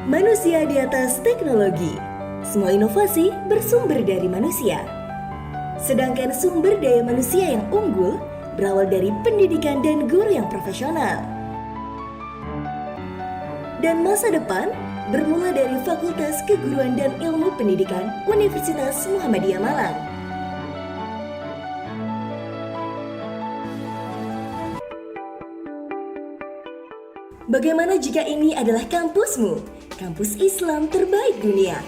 Manusia di atas teknologi. Semua inovasi bersumber dari manusia. Sedangkan sumber daya manusia yang unggul berawal dari pendidikan dan guru yang profesional. Dan masa depan bermula dari Fakultas Keguruan dan Ilmu Pendidikan Universitas Muhammadiyah Malang. Bagaimana jika ini adalah kampusmu, kampus Islam terbaik dunia,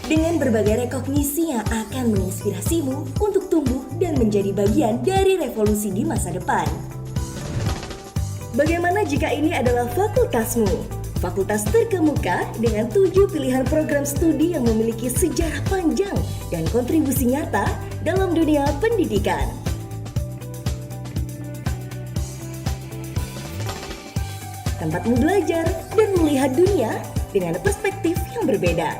dengan berbagai rekognisi yang akan menginspirasimu untuk tumbuh dan menjadi bagian dari revolusi di masa depan. Bagaimana jika ini adalah fakultasmu, fakultas terkemuka dengan 7 pilihan program studi yang memiliki sejarah panjang dan kontribusi nyata dalam dunia pendidikan. Tempatmu belajar dan melihat dunia dengan perspektif yang berbeda.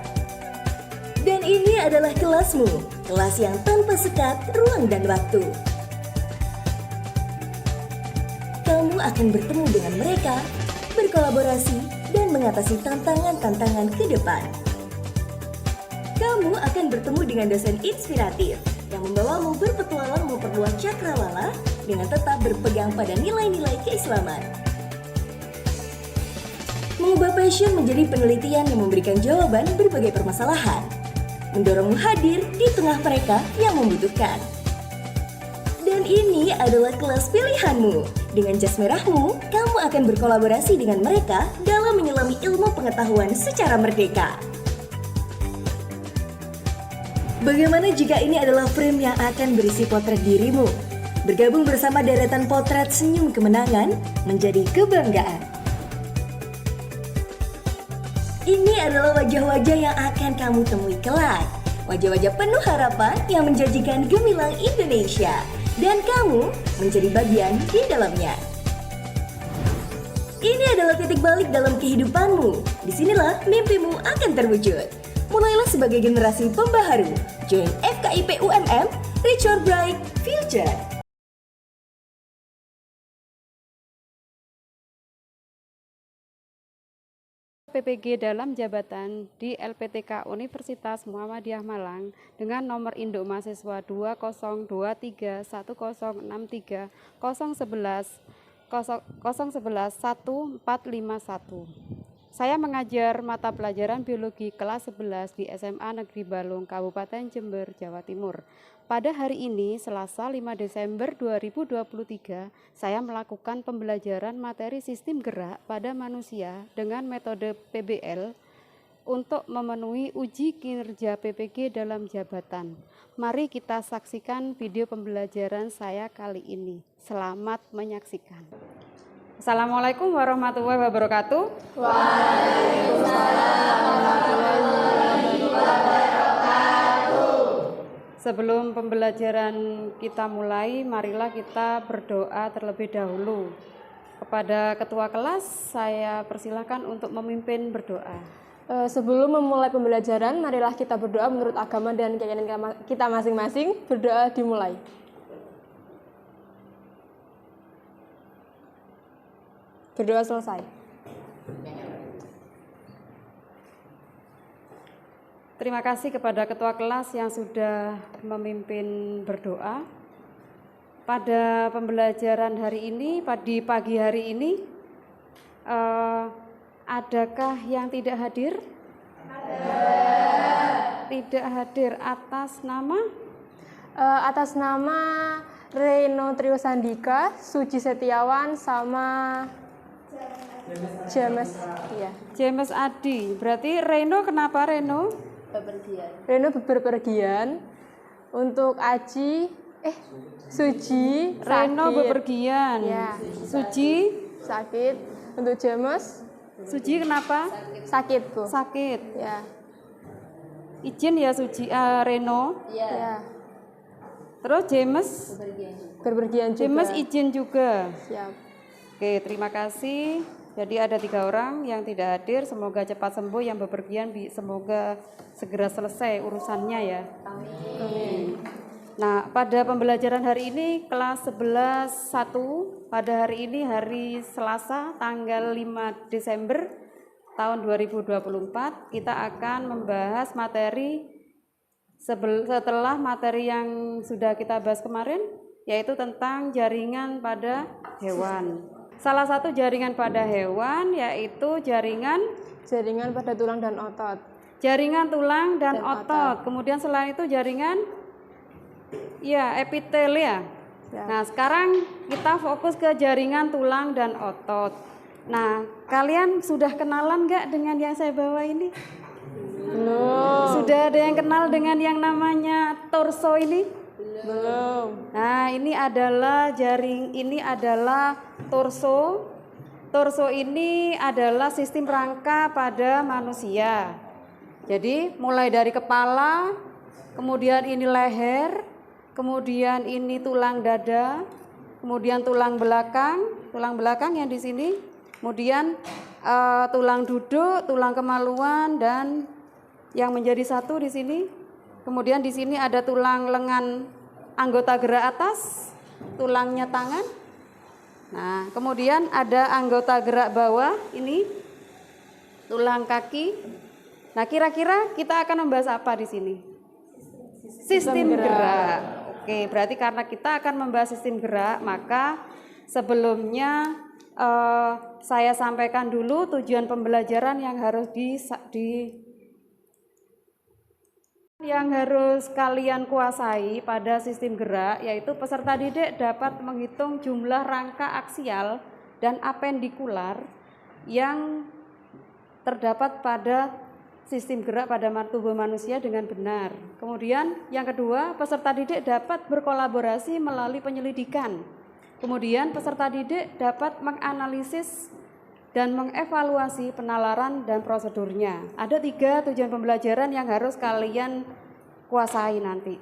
Dan ini adalah kelasmu, kelas yang tanpa sekat ruang dan waktu. Kamu akan bertemu dengan mereka, berkolaborasi, dan mengatasi tantangan-tantangan ke depan. Kamu akan bertemu dengan dosen inspiratif yang membawamu berpetualang memperluas cakrawala dengan tetap berpegang pada nilai-nilai keislaman. Mengubah passion menjadi penelitian yang memberikan jawaban berbagai permasalahan, mendorongmu hadir di tengah mereka yang membutuhkan. Dan ini adalah kelas pilihanmu. Dengan jas merahmu, kamu akan berkolaborasi dengan mereka dalam menyelami ilmu pengetahuan secara merdeka. Bagaimana jika ini adalah frame yang akan berisi potret dirimu? Bergabung bersama deretan potret senyum kemenangan menjadi kebanggaan. Ini adalah wajah-wajah yang akan kamu temui kelak. Wajah-wajah penuh harapan yang menjanjikan gemilang Indonesia. Dan kamu menjadi bagian di dalamnya. Ini adalah titik balik dalam kehidupanmu. Disinilah mimpimu akan terwujud. Mulailah sebagai generasi pembaharu. Join FKIP UMM, Reach Your Bright Future. PPG dalam jabatan di LPTK Universitas Muhammadiyah Malang dengan nomor induk mahasiswa 20231063 011 1451. Saya mengajar mata pelajaran biologi kelas 11 di SMA Negeri Balung, Kabupaten Jember, Jawa Timur. Pada hari ini, Selasa 5 Desember 2023, saya melakukan pembelajaran materi sistem gerak pada manusia dengan metode PBL untuk memenuhi uji kinerja PPG dalam jabatan. Mari kita saksikan video pembelajaran saya kali ini. Selamat menyaksikan. Assalamualaikum warahmatullahi wabarakatuh. Waalaikumsalam warahmatullahi wabarakatuh. Sebelum pembelajaran kita mulai, marilah kita berdoa terlebih dahulu. Kepada ketua kelas, saya persilahkan untuk memimpin berdoa. Sebelum memulai pembelajaran, marilah kita berdoa menurut agama dan keyakinan kita masing-masing. Berdoa dimulai. Berdoa selesai. Terima kasih kepada ketua kelas yang sudah memimpin berdoa. Pada pembelajaran hari ini, di pagi hari ini, adakah yang tidak hadir? Tidak hadir atas nama? Atas nama Reno Triosandika, Suci Setiawan, sama James. Iya. James Adi. Berarti Reno kenapa Reno? Reno bepergian. Untuk Suci Reno sakit. bepergian. Ya. Suci Sakit. Untuk James Suci kenapa? sakit, Bu. Sakit. Ya. Izin ya Suci Reno. Ya. Terus James Berpergian juga. James izin juga. Siap. Oke, terima kasih. Jadi ada 3 orang yang tidak hadir. Semoga cepat sembuh, yang bepergian semoga segera selesai urusannya ya. Amin. Nah, pada pembelajaran hari ini kelas 11-1, pada hari ini hari Selasa tanggal 5 Desember tahun 2024 kita akan membahas materi setelah materi yang sudah kita bahas kemarin, yaitu tentang jaringan pada hewan. Salah satu jaringan pada hewan yaitu jaringan pada tulang dan otot. Jaringan tulang dan otot. Kemudian selain itu jaringan epitelia. Nah, sekarang kita fokus ke jaringan tulang dan otot. Nah, kalian sudah kenalan nggak dengan yang saya bawa ini? Belum. Sudah ada yang kenal dengan yang namanya torso ini? Belum. Nah, ini adalah torso. Torso ini adalah sistem rangka pada manusia. Jadi, mulai dari kepala, kemudian ini leher, kemudian ini tulang dada, kemudian tulang belakang yang di sini, kemudian tulang duduk, tulang kemaluan, dan yang menjadi satu di sini. Kemudian di sini ada tulang lengan anggota gerak atas, tulangnya tangan. Nah, kemudian ada anggota gerak bawah, ini tulang kaki. Nah, kira-kira kita akan membahas apa di sini? Sistem gerak. Oke, berarti karena kita akan membahas sistem gerak, maka sebelumnya saya sampaikan dulu tujuan pembelajaran yang harus yang harus kalian kuasai pada sistem gerak, yaitu peserta didik dapat menghitung jumlah rangka aksial dan apendikular yang terdapat pada sistem gerak pada tubuh manusia dengan benar. Kemudian yang kedua, peserta didik dapat berkolaborasi melalui penyelidikan. Kemudian peserta didik dapat menganalisis dan mengevaluasi penalaran dan prosedurnya. Ada 3 tujuan pembelajaran yang harus kalian kuasai nanti.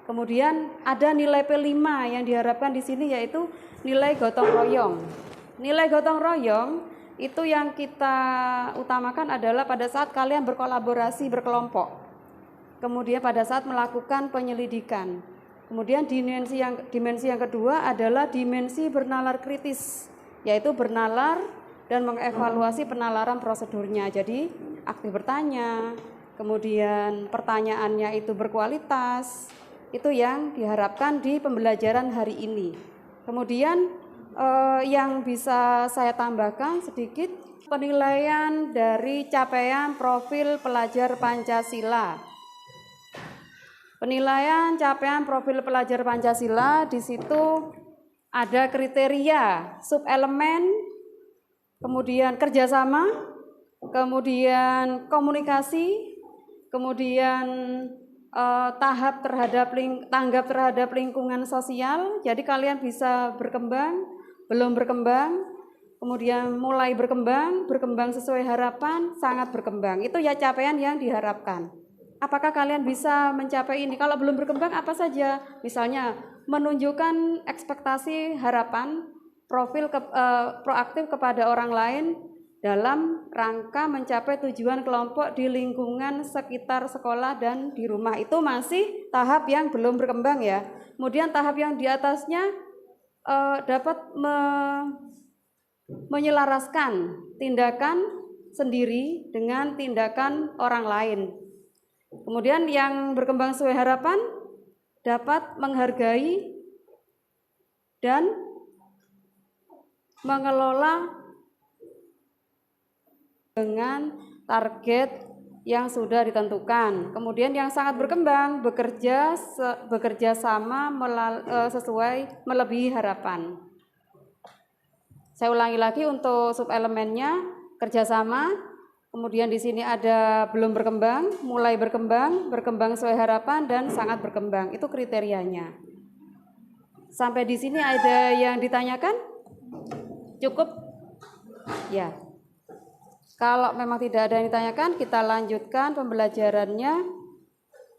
Kemudian ada nilai P5 yang diharapkan di sini, yaitu nilai gotong royong. Nilai gotong royong itu yang kita utamakan adalah pada saat kalian berkolaborasi berkelompok. Kemudian pada saat melakukan penyelidikan. Kemudian dimensi yang kedua adalah dimensi bernalar kritis, yaitu bernalar dan mengevaluasi penalaran prosedurnya. Jadi aktif bertanya, kemudian pertanyaannya itu berkualitas, itu yang diharapkan di pembelajaran hari ini. Kemudian yang bisa saya tambahkan sedikit, penilaian dari capaian profil pelajar Pancasila. Penilaian capaian profil pelajar Pancasila, di situ ada kriteria subelemen, kemudian kerjasama, kemudian komunikasi, kemudian tanggap terhadap lingkungan sosial. Jadi kalian bisa berkembang, belum berkembang, kemudian mulai berkembang sesuai harapan, sangat berkembang. Itu ya capaian yang diharapkan. Apakah kalian bisa mencapai ini? Kalau belum berkembang apa saja? Misalnya menunjukkan ekspektasi, harapan, profil proaktif kepada orang lain dalam rangka mencapai tujuan kelompok di lingkungan sekitar sekolah dan di rumah. Itu masih tahap yang belum berkembang ya. Kemudian tahap yang di atasnya dapat menyelaraskan tindakan sendiri dengan tindakan orang lain. Kemudian yang berkembang sesuai harapan dapat menghargai dan mengelola dengan target yang sudah ditentukan. Kemudian yang sangat berkembang bekerja sama sesuai melebihi harapan. Saya ulangi lagi untuk subelemennya, kerjasama, kemudian di sini ada belum berkembang, mulai berkembang sesuai harapan, dan sangat berkembang. Itu kriterianya. Sampai di sini ada yang ditanyakan? Cukup? Ya. Kalau memang tidak ada yang ditanyakan, kita lanjutkan pembelajarannya.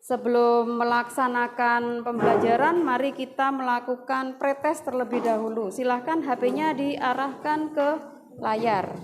Sebelum melaksanakan pembelajaran, mari kita melakukan pretest terlebih dahulu. Silahkan HP-nya diarahkan ke layar.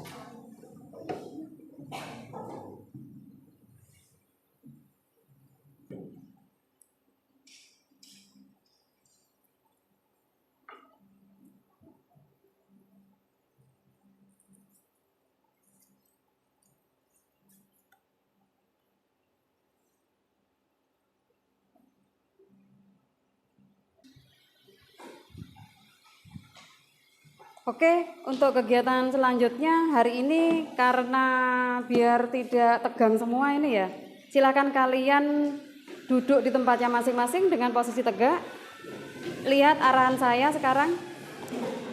Oke, untuk kegiatan selanjutnya hari ini karena biar tidak tegang semua ini ya, silakan kalian duduk di tempatnya masing-masing dengan posisi tegak. Lihat arahan saya sekarang,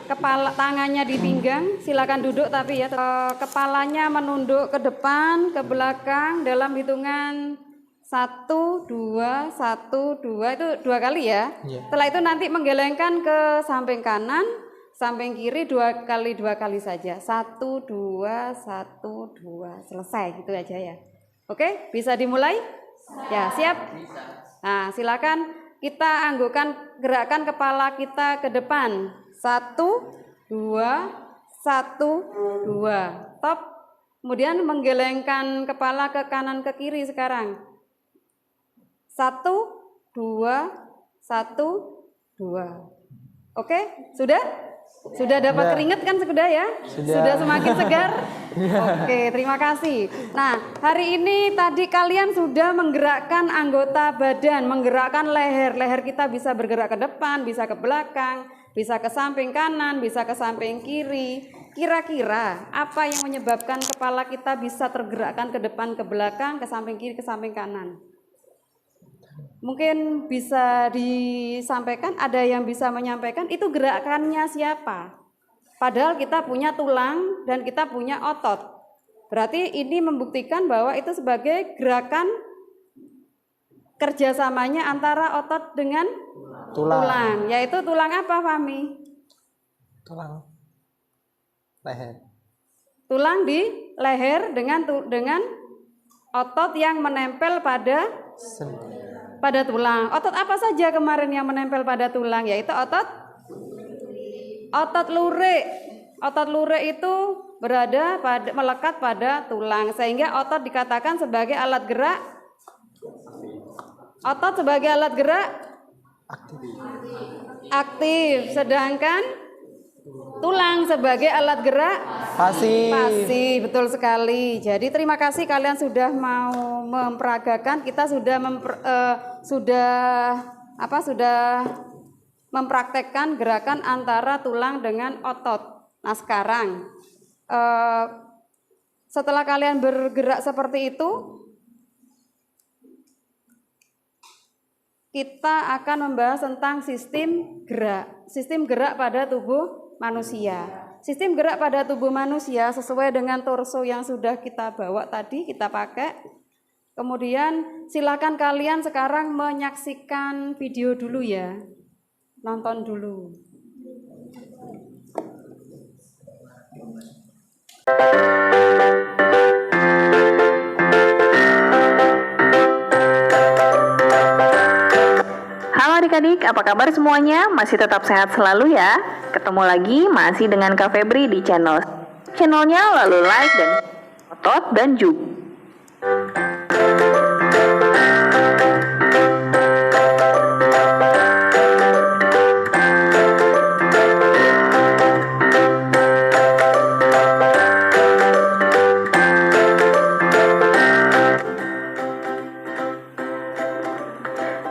kepala tangannya di pinggang, silakan duduk tapi ya kepalanya menunduk ke depan, ke belakang dalam hitungan 1, 2, 1, 2 itu 2 kali ya. Setelah itu nanti menggelengkan ke samping kanan, samping kiri 2 kali saja. 1, 2, 1, 2. Selesai gitu aja ya. Oke, bisa dimulai? Ya, siap? Nah, silakan kita anggukan gerakan kepala kita ke depan. 1, 2, 1, 2. Top. Kemudian menggelengkan kepala ke kanan ke kiri sekarang. 1, 2, 1, 2. Oke, sudah? Sudah dapat keringat kan sudah ya? Sudah semakin segar? Oke, terima kasih. Nah, hari ini tadi kalian sudah menggerakkan anggota badan, menggerakkan leher. Leher kita bisa bergerak ke depan, bisa ke belakang, bisa ke samping kanan, bisa ke samping kiri. Kira-kira apa yang menyebabkan kepala kita bisa tergerakkan ke depan, ke belakang, ke samping kiri, ke samping kanan? Mungkin bisa disampaikan, ada yang bisa menyampaikan itu gerakannya siapa? Padahal kita punya tulang dan kita punya otot. Berarti ini membuktikan bahwa itu sebagai gerakan kerjasamanya antara otot dengan tulang. Yaitu tulang apa, Fahmi? Tulang leher. Tulang di leher dengan otot yang menempel pada tulang. Otot apa saja kemarin yang menempel pada tulang? Yaitu otot lurik. Otot lurik itu melekat pada tulang, sehingga otot dikatakan sebagai alat gerak. Otot sebagai alat gerak aktif, sedangkan tulang sebagai alat gerak pasif. Betul sekali. Jadi terima kasih kalian sudah mau memperagakan. Kita sudah mempraktekkan gerakan antara tulang dengan otot. Nah, sekarang setelah kalian bergerak seperti itu, kita akan membahas tentang sistem gerak pada tubuh manusia. Sistem gerak pada tubuh manusia sesuai dengan torso yang sudah kita bawa tadi, kita pakai. Kemudian silakan kalian sekarang menyaksikan video dulu ya. Nonton dulu. Halo adik-adik, apa kabar semuanya? Masih tetap sehat selalu ya? Ketemu lagi masih dengan Kak Febri di channelnya, lalu like dan otot dan juga.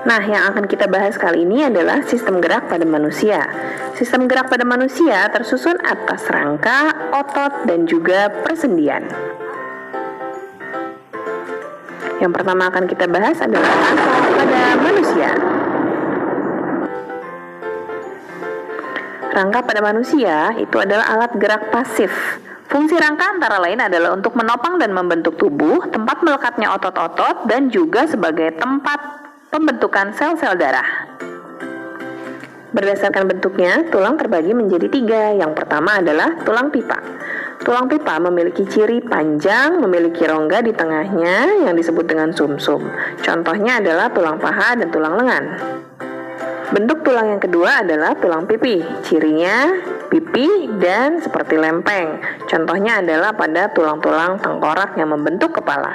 Nah, yang akan kita bahas kali ini adalah sistem gerak pada manusia. Sistem gerak pada manusia tersusun atas rangka, otot, dan juga persendian. Yang pertama akan kita bahas adalah rangka pada manusia. Rangka pada manusia itu adalah alat gerak pasif. Fungsi rangka antara lain adalah untuk menopang dan membentuk tubuh, tempat melekatnya otot-otot, dan juga sebagai tempat pembentukan sel-sel darah. Berdasarkan bentuknya, tulang terbagi menjadi 3. Yang pertama adalah tulang pipa. Tulang pipa memiliki ciri panjang, memiliki rongga di tengahnya yang disebut dengan sumsum. Contohnya adalah tulang paha dan tulang lengan. Bentuk tulang yang kedua adalah tulang pipi. Cirinya pipi dan seperti lempeng. Contohnya adalah pada tulang-tulang tengkorak yang membentuk kepala.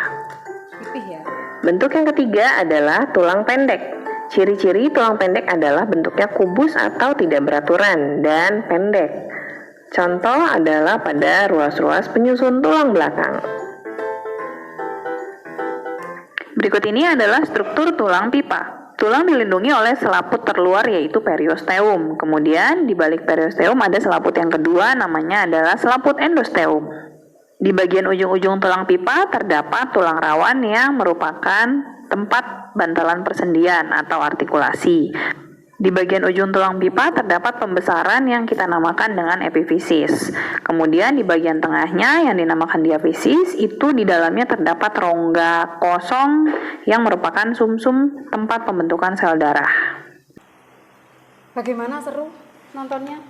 Bentuk yang ketiga adalah tulang pendek. Ciri-ciri tulang pendek adalah bentuknya kubus atau tidak beraturan dan pendek. Contoh adalah pada ruas-ruas penyusun tulang belakang. Berikut ini adalah struktur tulang pipa. Tulang dilindungi oleh selaput terluar yaitu periosteum. Kemudian di balik periosteum ada selaput yang kedua, namanya adalah selaput endosteum. Di bagian ujung-ujung tulang pipa terdapat tulang rawan yang merupakan tempat bantalan persendian atau artikulasi. Di bagian ujung tulang pipa terdapat pembesaran yang kita namakan dengan epifisis. Kemudian di bagian tengahnya yang dinamakan diafisis, itu di dalamnya terdapat rongga kosong yang merupakan sumsum tempat pembentukan sel darah. Bagaimana, seru nontonnya?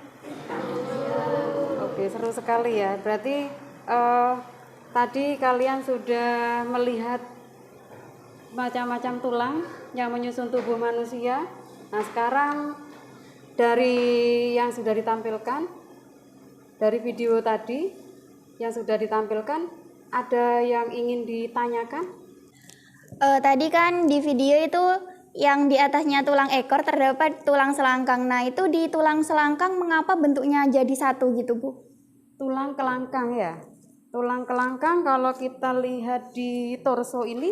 Oke, seru sekali ya. Berarti tadi kalian sudah melihat macam-macam tulang yang menyusun tubuh manusia. Nah, sekarang dari yang sudah ditampilkan, dari video tadi yang sudah ditampilkan, ada yang ingin ditanyakan? Tadi kan di video itu yang di atasnya tulang ekor terdapat tulang selangkang. Nah, itu di tulang selangkang mengapa bentuknya jadi satu gitu, Bu? Tulang kelangkang ya. Tulang kelangkang kalau kita lihat di torso ini,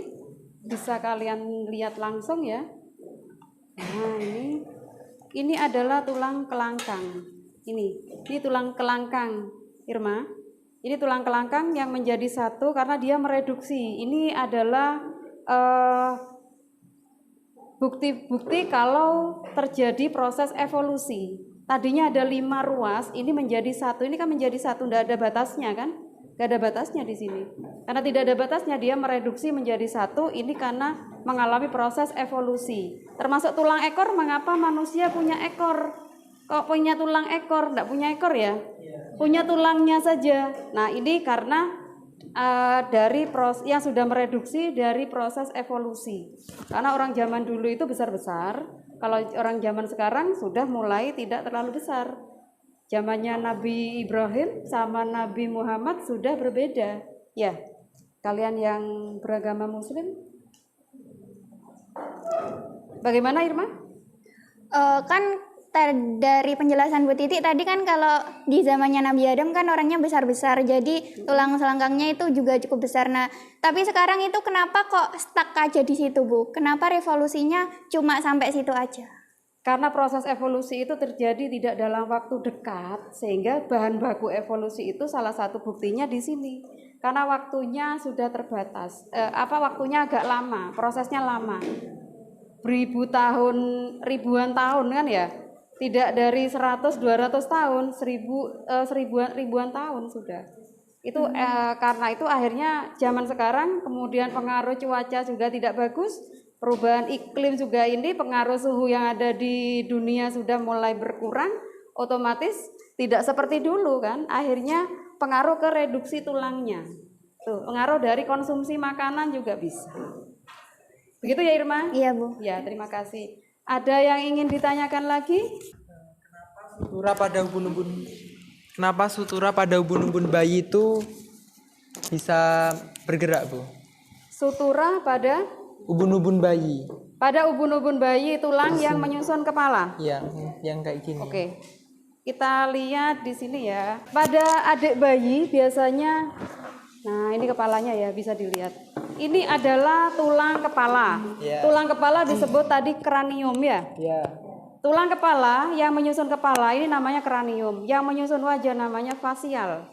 bisa kalian lihat langsung ya. Nah, ini adalah tulang kelangkang. Ini tulang kelangkang, Irma. Ini tulang kelangkang yang menjadi satu karena dia mereduksi. Ini adalah bukti-bukti kalau terjadi proses evolusi. Tadinya ada 5 ruas, ini menjadi satu. Ini kan menjadi satu, tidak ada batasnya kan? Tidak ada batasnya di sini. Karena tidak ada batasnya, dia mereduksi menjadi satu. Ini karena mengalami proses evolusi. Termasuk tulang ekor, mengapa manusia punya ekor? Kok punya tulang ekor? Tidak punya ekor ya? Punya tulangnya saja. Nah, ini karena dari proses yang sudah mereduksi dari proses evolusi. Karena orang zaman dulu itu besar-besar. Kalau orang zaman sekarang sudah mulai tidak terlalu besar. Zamannya Nabi Ibrahim sama Nabi Muhammad sudah berbeda. Ya, kalian yang beragama Muslim, bagaimana Irma? Dari penjelasan Bu Titi tadi kan kalau di zamannya Nabi Adam kan orangnya besar-besar, jadi tulang selangkangnya itu juga cukup besar. Nah, tapi sekarang itu kenapa kok stuck aja di situ, Bu? Kenapa revolusinya cuma sampai situ aja? Karena proses evolusi itu terjadi tidak dalam waktu dekat, sehingga bahan baku evolusi itu salah satu buktinya di sini. Karena waktunya sudah terbatas, waktunya agak lama, prosesnya lama, ribuan tahun kan ya, tidak dari 100-200 tahun, ribuan tahun sudah. Itu karena itu akhirnya zaman sekarang kemudian pengaruh cuaca juga tidak bagus. Perubahan iklim juga ini, pengaruh suhu yang ada di dunia sudah mulai berkurang, otomatis tidak seperti dulu kan, akhirnya pengaruh ke reduksi tulangnya. Tuh, pengaruh dari konsumsi makanan juga bisa. Begitu ya Irma? Iya, Bu. Ya, terima kasih. Ada yang ingin ditanyakan lagi? Kenapa sutura pada ubun-ubun bayi itu bisa bergerak, Bu? Sutura pada Ubun-ubun bayi. Pada ubun-ubun bayi tulang yang menyusun kepala. Iya, yang kayak gini. Oke. Kita lihat di sini ya. Pada adik bayi biasanya, nah ini kepalanya ya, bisa dilihat. Ini adalah tulang kepala. Ya. Tulang kepala disebut tadi kranium ya. Iya. Tulang kepala yang menyusun kepala ini namanya kranium. Yang menyusun wajah namanya fasial.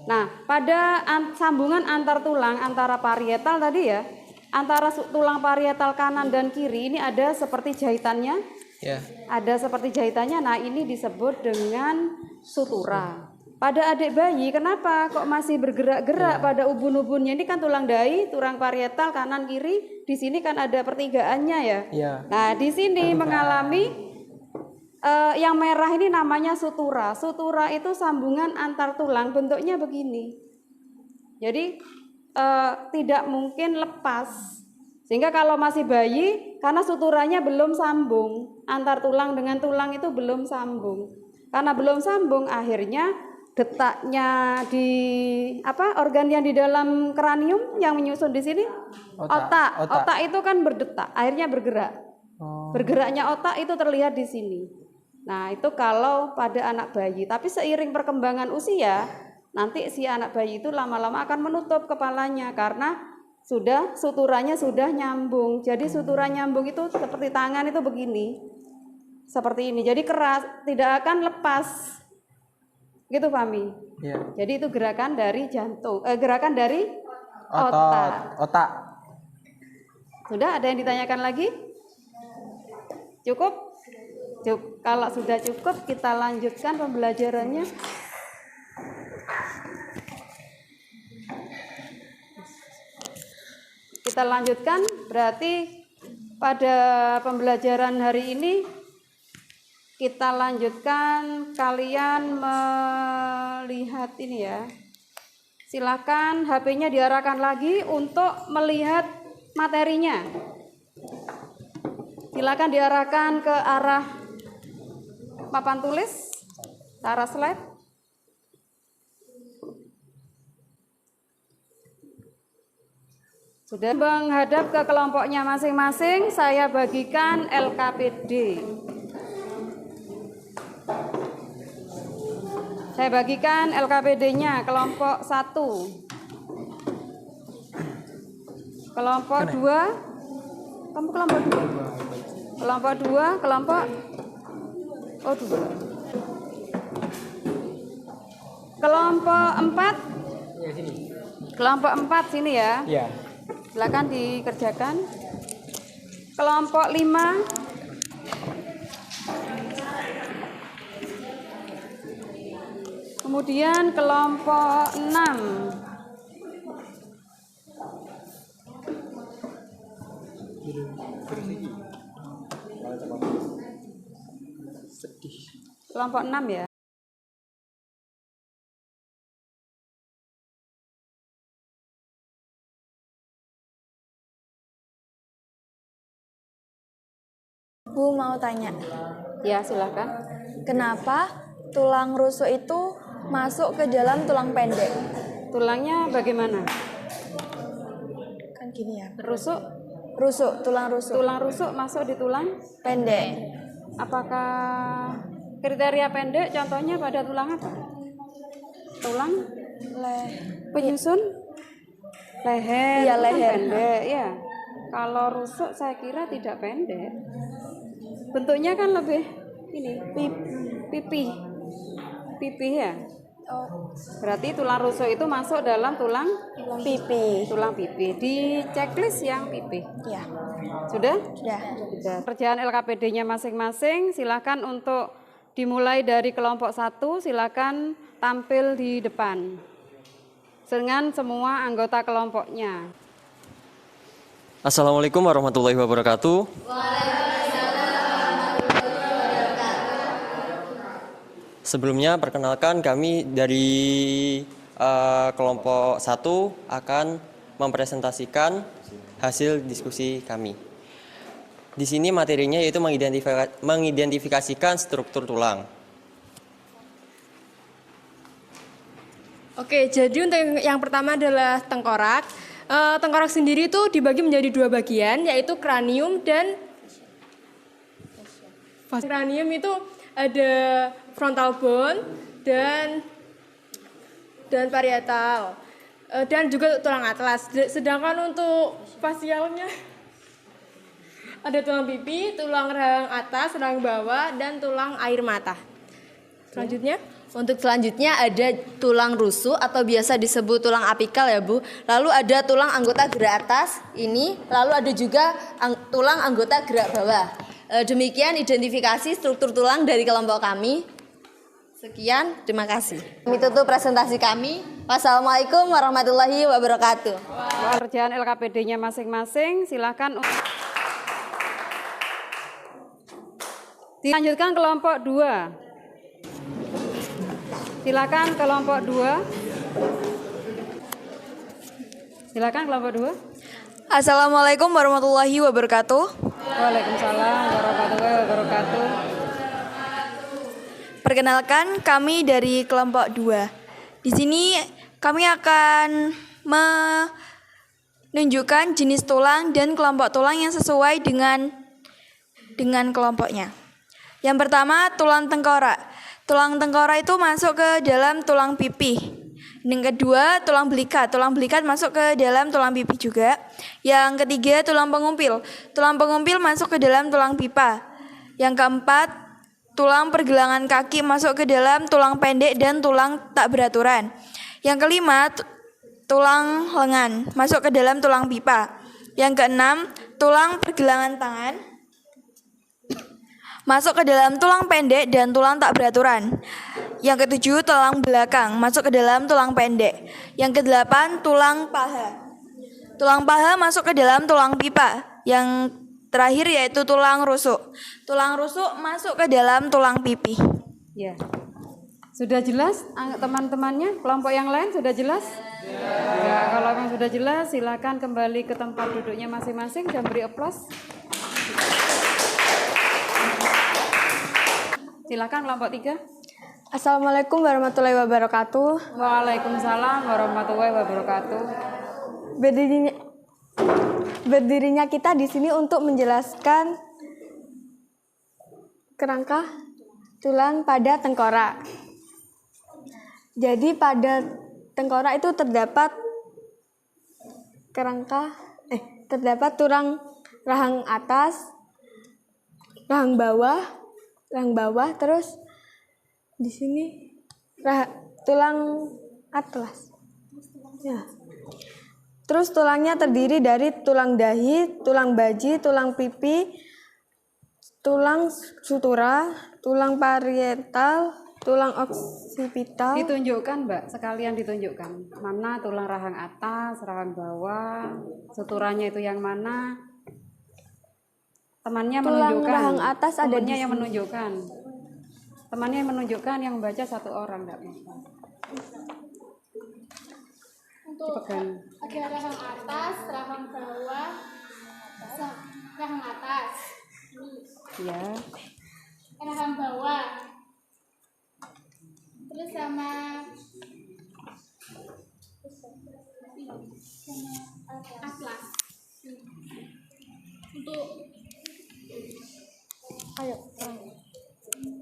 Nah, pada sambungan antar tulang antara parietal tadi ya, antara tulang parietal kanan dan kiri ini ada seperti jahitannya. Ya. Ada seperti jahitannya. Nah, ini disebut dengan sutura. Pada adik bayi, kenapa kok masih bergerak-gerak pada ubun-ubunnya? Ini kan tulang dahi, tulang parietal kanan kiri. Di sini kan ada pertigaannya ya. Ya. Nah, di sini mengalami yang merah ini namanya sutura. Sutura itu sambungan antar tulang, bentuknya begini. Jadi tidak mungkin lepas, sehingga kalau masih bayi, karena suturanya belum sambung, antar tulang dengan tulang itu belum sambung, karena belum sambung akhirnya detaknya di organ yang di dalam kranium yang menyusun di sini, otak itu kan berdetak, akhirnya bergerak. Bergeraknya otak itu terlihat di sini. Nah, itu kalau pada anak bayi, tapi seiring perkembangan usia nanti si anak bayi itu lama-lama akan menutup kepalanya karena sudah suturannya sudah nyambung. Jadi sutura nyambung itu seperti tangan itu begini. Seperti ini. Jadi keras, tidak akan lepas. Gitu Fahmi. Ya. Jadi itu gerakan dari jantung, gerakan dari otak. Otak. Sudah ada yang ditanyakan lagi? Cukup? Cukup. Kalau sudah cukup, kita lanjutkan pembelajarannya. Kita lanjutkan, berarti pada pembelajaran hari ini kita lanjutkan, kalian melihat ini ya. Silakan HP-nya diarahkan lagi untuk melihat materinya. Silakan diarahkan ke arah papan tulis, ke arah slide. Sudah menghadap ke kelompoknya masing-masing, saya bagikan LKPD. Saya bagikan LKPD-nya kelompok 1. Kelompok 2. Kamu kelompok 2. Kelompok 2, kelompok 2. Kelompok 4. Ya, sini. Kelompok 4 sini ya. Ya. Silakan dikerjakan. Kelompok 5. Kemudian kelompok 6. Kelompok 6 ya. Bu mau tanya, Ya, silakan. kenapa tulang rusuk itu masuk ke dalam tulang pendek? Tulangnya bagaimana? Kan gini ya. Rusuk, Tulang rusuk. tulang rusuk masuk di tulang. Pendek. Apakah kriteria pendek contohnya pada tulang apa? Tulang penyusun leher. Iya, itu kan leher. pendek ya. Kalau rusuk saya kira tidak pendek. Bentuknya kan lebih ini pipi ya. Oh, Berarti tulang rusuk itu masuk dalam tulang pipi. Di checklist yang pipi. Ya. Sudah? Ya. Sudah. Kerjaan LKPD-nya masing-masing silakan untuk dimulai dari kelompok 1, silakan tampil di depan dengan semua anggota kelompoknya. Assalamualaikum warahmatullahi wabarakatuh. Sebelumnya perkenalkan kami dari kelompok 1 akan mempresentasikan hasil diskusi kami. Di sini materinya yaitu mengidentifikasikan struktur tulang. Oke, jadi untuk yang pertama adalah tengkorak. Tengkorak sendiri itu dibagi menjadi 2 bagian, yaitu kranium dan kranium itu ada frontal bone dan parietal dan juga tulang atlas. Sedangkan untuk fasialnya ada tulang pipi, tulang rahang atas, rahang bawah, dan tulang air mata. Selanjutnya? Untuk selanjutnya ada tulang rusuk atau biasa disebut tulang apikal ya Bu. Lalu ada tulang anggota gerak atas ini, lalu ada juga tulang anggota gerak bawah. Demikian identifikasi struktur tulang dari kelompok kami. Sekian, terima kasih. Kami tutup presentasi kami. Wassalamualaikum warahmatullahi wabarakatuh. Kerjaan LKPD-nya masing-masing silakan. Dilanjutkan kelompok 2. Silakan kelompok 2. Silakan kelompok 2. Assalamualaikum warahmatullahi wabarakatuh. Waalaikumsalam warahmatullahi wabarakatuh. Perkenalkan, kami dari kelompok 2. Di sini kami akan menunjukkan jenis tulang dan kelompok tulang yang sesuai dengan kelompoknya. Yang pertama, tulang tengkorak. Tulang tengkorak itu masuk ke dalam tulang pipi. Yang kedua, tulang belikat. Tulang belikat masuk ke dalam tulang pipi juga. Yang ketiga, tulang pengumpil. Tulang pengumpil masuk ke dalam tulang pipa. Yang keempat, tulang pergelangan kaki masuk ke dalam tulang pendek dan tulang tak beraturan. Yang kelima, tulang lengan masuk ke dalam tulang pipa. Yang keenam, tulang pergelangan tangan masuk ke dalam tulang pendek dan tulang tak beraturan. Yang ketujuh, tulang belakang masuk ke dalam tulang pendek. Yang kedelapan, tulang paha. Tulang paha masuk ke dalam tulang pipa. Yang terakhir yaitu tulang rusuk. Tulang rusuk masuk ke dalam tulang pipi. Ya. Sudah jelas teman-temannya? Kelompok yang lain sudah jelas? Ya, kalau memang sudah jelas, silakan kembali ke tempat duduknya masing-masing dan beri aplaus. Silakan kelompok 3. Assalamualaikum warahmatullahi wabarakatuh. Waalaikumsalam warahmatullahi wabarakatuh. Berdirinya kita di sini untuk menjelaskan kerangka tulang pada tengkorak. Jadi pada tengkorak itu terdapat terdapat tulang rahang atas, rahang bawah, terus di sini tulang atlas. Ya. Terus tulangnya terdiri dari tulang dahi, tulang baji, tulang pipi, tulang sutura, tulang parietal, tulang oksipital. Ditunjukkan, Mbak, sekalian ditunjukkan. Mana tulang rahang atas, rahang bawah, suturanya itu yang mana? Temannya Tulang menunjukkan. rahang atas ada di yang sini. menunjukkan. Temannya yang menunjukkan, yang membaca satu orang, enggak apa-apa. Untuk ada rahang atas, rahang bawah, rahang atas. Ya. Rahang bawah. Terus sama atlas.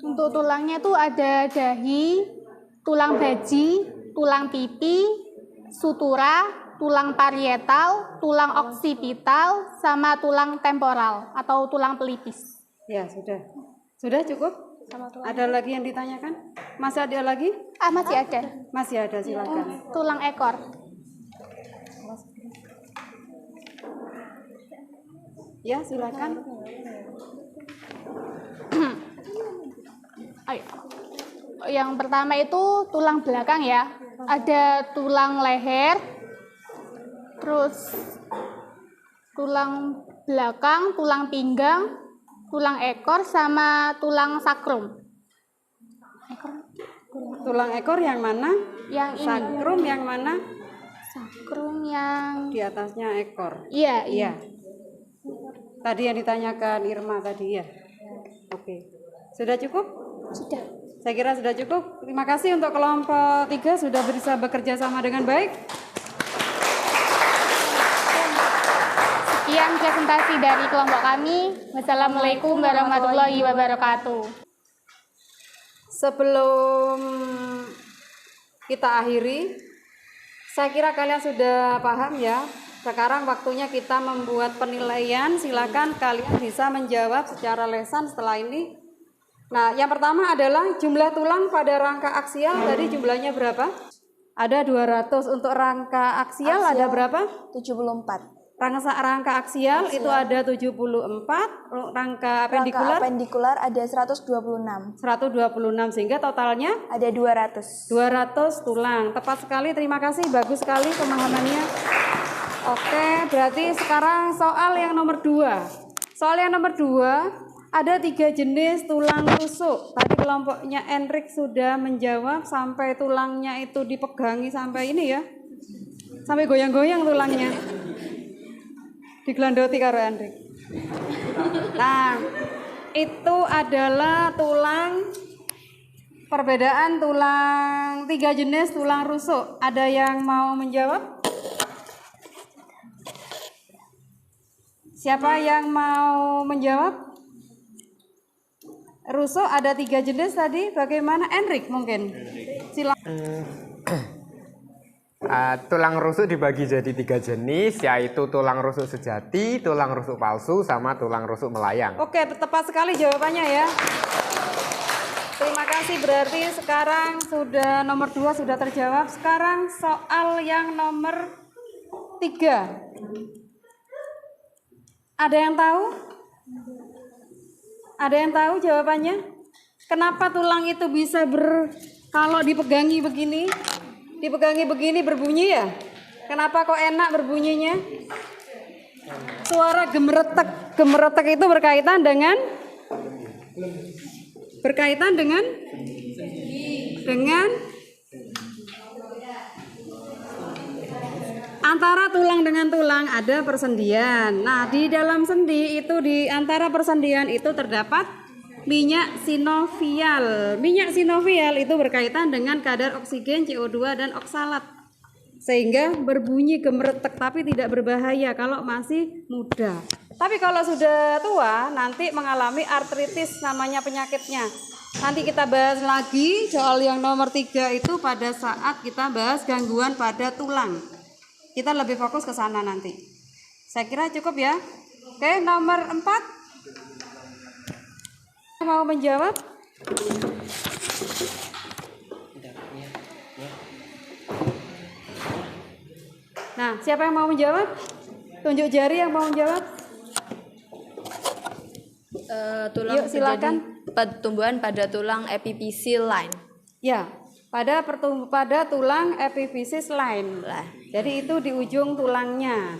Untuk tulangnya tuh ada dahi, tulang baji, tulang pipi, sutura, tulang parietal, tulang oksipital, sama tulang temporal atau tulang pelipis. Ya, sudah. Sudah cukup? Ada lagi yang ditanyakan? Masih ada lagi? Masih ada. Masih ada, silakan. Tulang ekor. Ya, silakan. Ayo. Yang pertama itu tulang belakang ya. Ada tulang leher, terus tulang belakang, tulang pinggang, tulang ekor, sama tulang sakrum. Tulang ekor yang mana? Yang ini. Sakrum yang mana? Sakrum yang Di atasnya ekor. Iya, Iya. Tadi yang ditanyakan Irma tadi ya. Oke. Sudah cukup? Sudah. Saya kira sudah cukup. Terima kasih untuk kelompok 3 sudah bisa bekerja sama dengan baik. Sekian presentasi dari kelompok kami. Wassalamualaikum warahmatullahi wabarakatuh. Sebelum kita akhiri, saya kira kalian sudah paham ya. Sekarang waktunya kita membuat penilaian. Silakan kalian bisa menjawab secara lesan setelah ini. Nah, yang pertama adalah jumlah tulang pada rangka aksial. Tadi jumlahnya berapa? Ada 200. Untuk rangka aksial ada berapa? 74. Rangka aksial itu ada 74. Rangka Apendikular ada 126. 126, sehingga totalnya Ada 200. 200 tulang. Tepat sekali, terima kasih, bagus sekali pemahamannya. Oke, berarti sekarang soal yang nomor 2. Soal yang nomor 2, ada 3 jenis tulang rusuk. Tadi kelompoknya Enrik sudah menjawab sampai tulangnya itu dipegangi sampai ini ya. Sampai goyang-goyang tulangnya. Digelandoti karo Enrik. Nah, itu adalah perbedaan tulang 3 jenis tulang rusuk. Ada yang mau menjawab? Siapa yang mau menjawab? Rusuk ada 3 jenis tadi. Bagaimana Enrik mungkin? Silakan. Tulang rusuk dibagi jadi 3 jenis, yaitu tulang rusuk sejati, tulang rusuk palsu, sama tulang rusuk melayang. Oke, tepat sekali jawabannya ya. Terima kasih, berarti sekarang sudah nomor 2 sudah terjawab. Sekarang soal yang nomor 3. Ada yang tahu? Ada yang tahu jawabannya? Kenapa tulang itu bisa kalau dipegangi begini berbunyi ya? Kenapa kok enak berbunyinya? Suara gemeretek. Gemeretek itu berkaitan dengan antara tulang dengan tulang ada persendian. Nah, di dalam sendi itu, di antara persendian itu terdapat minyak sinovial. Minyak sinovial itu berkaitan dengan kadar oksigen, CO2 dan oksalat. Sehingga berbunyi gemeretek, tapi tidak berbahaya kalau masih muda. Tapi kalau sudah tua nanti mengalami artritis namanya penyakitnya. Nanti kita bahas lagi soal yang nomor 3 itu pada saat kita bahas gangguan pada tulang. Kita lebih fokus ke sana nanti. Saya kira cukup ya. Oke, nomor 4. Mau menjawab? Nah, siapa yang mau menjawab? Tunjuk jari yang mau menjawab. Tulang Yuk, silakan. Pertumbuhan pada tulang epifisis line. Ya, pada tulang epifisis line. Jadi itu di ujung tulangnya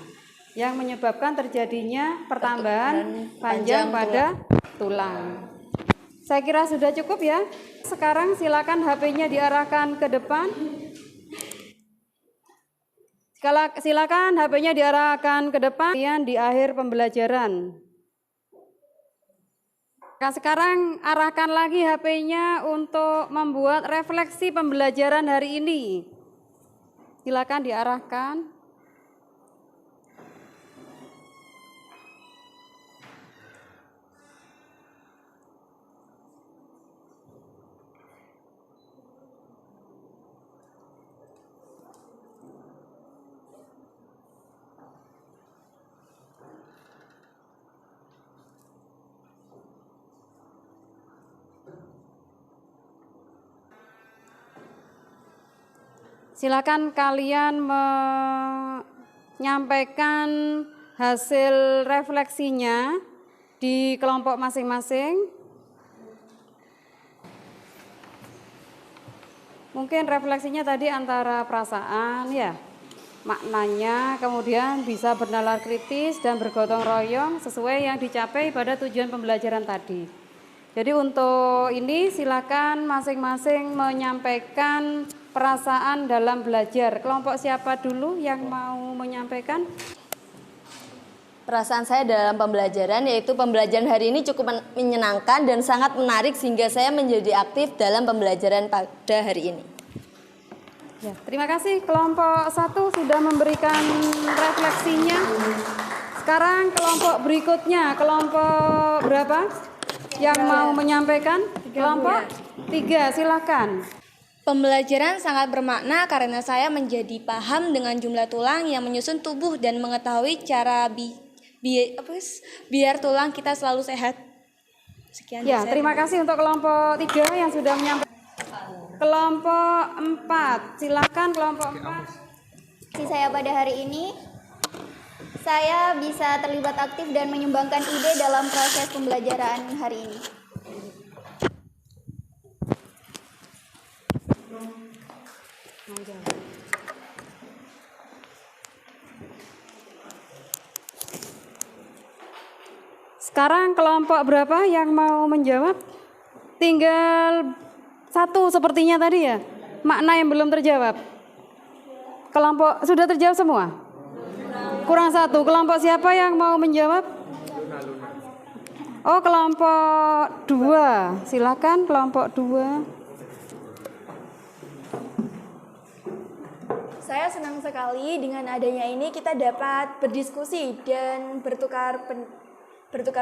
yang menyebabkan terjadinya pertambahan panjang pada tulang. Saya kira sudah cukup ya. Sekarang silakan HP-nya diarahkan ke depan. Silakan HP-nya diarahkan ke depan di akhir pembelajaran. Nah, sekarang arahkan lagi HP-nya untuk membuat refleksi pembelajaran hari ini. Silakan diarahkan. Silakan kalian menyampaikan hasil refleksinya di kelompok masing-masing. Mungkin refleksinya tadi antara perasaan ya, maknanya, kemudian bisa bernalar kritis dan bergotong royong sesuai yang dicapai pada tujuan pembelajaran tadi. Jadi untuk ini silakan masing-masing menyampaikan perasaan dalam belajar. Kelompok siapa dulu yang mau menyampaikan? Perasaan saya dalam pembelajaran yaitu pembelajaran hari ini cukup menyenangkan dan sangat menarik sehingga saya menjadi aktif dalam pembelajaran pada hari ini. Ya, terima kasih. Kelompok 1 sudah memberikan refleksinya. Sekarang kelompok berikutnya, kelompok berapa? Yang mau menyampaikan? Kelompok 3, silakan. Pembelajaran sangat bermakna karena saya menjadi paham dengan jumlah tulang yang menyusun tubuh dan mengetahui cara biar tulang kita selalu sehat. Sekian. Ya, terima kasih untuk kelompok 3 yang sudah menyampaikan. Kelompok 4, silakan kelompok 4. Saya pada hari ini, saya bisa terlibat aktif dan menyumbangkan ide dalam proses pembelajaran hari ini. Sekarang kelompok berapa yang mau menjawab? Tinggal 1 sepertinya tadi ya, makna yang belum terjawab. Kelompok sudah terjawab semua? Kurang 1. Kelompok siapa yang mau menjawab? Oh, kelompok 2. Silakan kelompok 2. Saya senang sekali dengan adanya ini kita dapat berdiskusi dan bertukar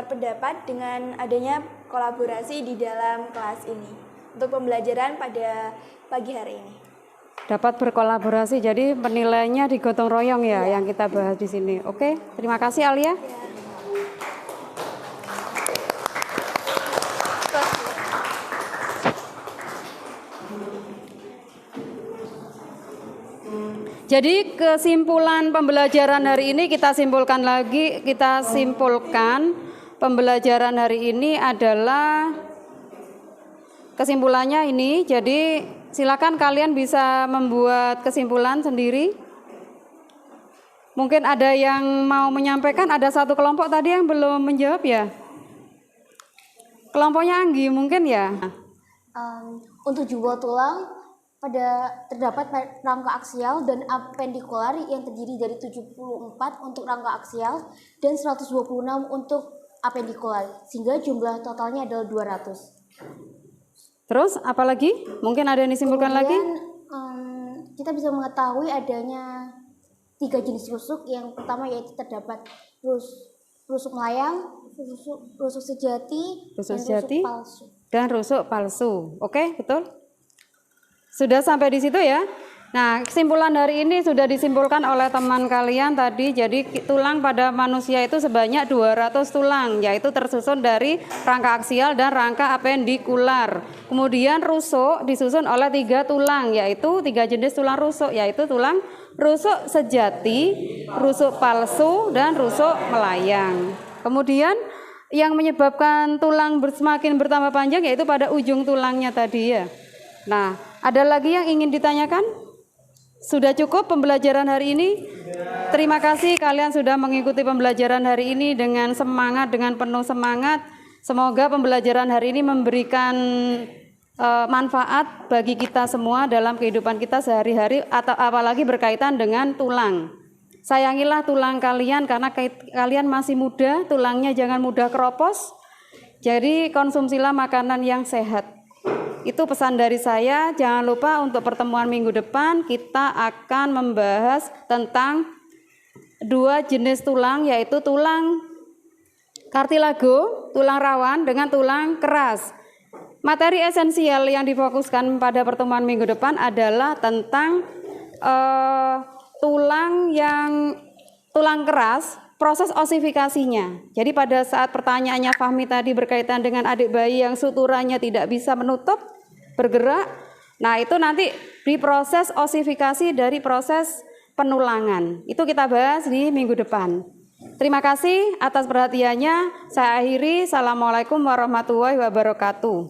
pendapat dengan adanya kolaborasi di dalam kelas ini untuk pembelajaran pada pagi hari ini. dapat berkolaborasi. Jadi penilaiannya digotong royong ya yang kita bahas di sini. Oke, terima kasih Alia. Jadi kesimpulan pembelajaran hari ini kita simpulkan pembelajaran hari ini adalah kesimpulannya ini. Jadi silakan kalian bisa membuat kesimpulan sendiri. Mungkin ada yang mau menyampaikan, ada satu kelompok tadi yang belum menjawab ya. Kelompoknya Anggi mungkin ya. Untuk jumlah tulang terdapat rangka aksial dan apendikular yang terdiri dari 74 untuk rangka aksial dan 126 untuk apendikular, sehingga jumlah totalnya adalah 200. Terus apalagi? Mungkin ada yang disimpulkan lagi? Kita bisa mengetahui adanya 3 jenis rusuk. Yang pertama yaitu terdapat rusuk melayang, rusuk sejati, dan rusuk palsu. Oke, betul? Sudah sampai di situ ya. Nah, kesimpulan hari ini sudah disimpulkan oleh teman kalian tadi. Jadi tulang pada manusia itu sebanyak 200 tulang, yaitu tersusun dari rangka aksial dan rangka apendikular. Kemudian rusuk disusun oleh 3 tulang, yaitu 3 jenis tulang rusuk, yaitu tulang rusuk sejati, rusuk palsu, dan rusuk melayang. Kemudian yang menyebabkan tulang semakin bertambah panjang yaitu pada ujung tulangnya tadi ya. Nah, ada lagi yang ingin ditanyakan? Sudah cukup pembelajaran hari ini? Terima kasih kalian sudah mengikuti pembelajaran hari ini dengan semangat, dengan penuh semangat. Semoga pembelajaran hari ini memberikan manfaat bagi kita semua dalam kehidupan kita sehari-hari, atau apalagi berkaitan dengan tulang. Sayangilah tulang kalian karena kalian masih muda, tulangnya jangan mudah keropos. Jadi konsumsilah makanan yang sehat. Itu pesan dari saya. Jangan lupa untuk pertemuan minggu depan kita akan membahas tentang 2 jenis tulang, yaitu tulang kartilago, tulang rawan, dengan tulang keras. Materi esensial yang difokuskan pada pertemuan minggu depan adalah tentang tulang keras, proses osifikasinya. Jadi pada saat pertanyaannya Fahmi tadi berkaitan dengan adik bayi yang suturannya tidak bisa menutup, bergerak, nah itu nanti di proses osifikasi dari proses penulangan. Itu kita bahas di minggu depan. Terima kasih atas perhatiannya. Saya akhiri. Assalamualaikum warahmatullahi wabarakatuh.